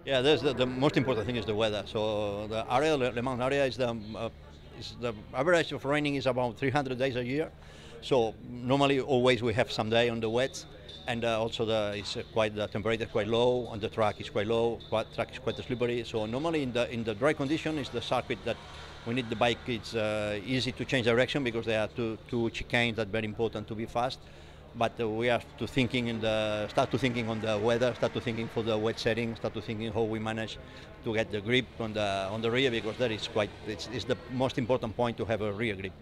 Yeah, the most important thing is the weather. So the area, Le Mans area, is the average of raining is about 300 days a year. So normally, always we have some day on the wet, and also the temperature is quite low, and the track is quite low. Track is quite slippery. So normally in the dry condition is the circuit that we need the bike. It's easy to change direction because there are two chicanes that are very important to be fast. But we have to start to thinking on the weather, start to thinking for the wet setting, start to thinking how we manage to get the grip on the rear, because that is it's the most important point, to have a rear grip.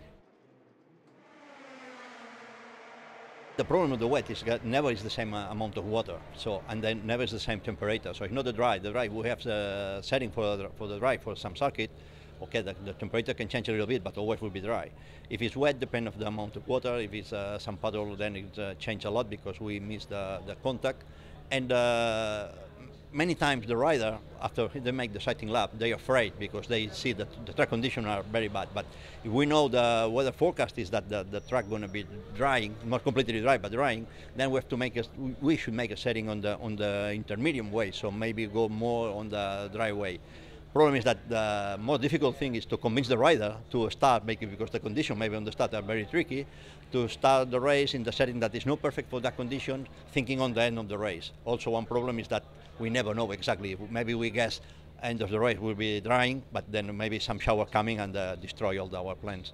The problem with the wet is that never is the same amount of water, so, and then never is the same temperature. So it's not the dry. The dry, we have the setting for the dry for some circuit. Okay, the temperature can change a little bit, but always will be dry. If it's wet, depend on the amount of water. If it's some puddle, then it change a lot because we miss the contact. And many times the rider, after they make the sighting lap, they're afraid because they see that the track conditions are very bad. But if we know the weather forecast is that the track going to be drying, not completely dry, but drying, then we should make a setting on the intermediate way. So maybe go more on the dry way. Problem is that the more difficult thing is to convince the rider to start making, because the conditions maybe on the start are very tricky, to start the race in the setting that is not perfect for that condition, thinking on the end of the race. Also, one problem is that we never know exactly. Maybe we guess end of the race will be drying, but then maybe some shower coming and destroy all our plans.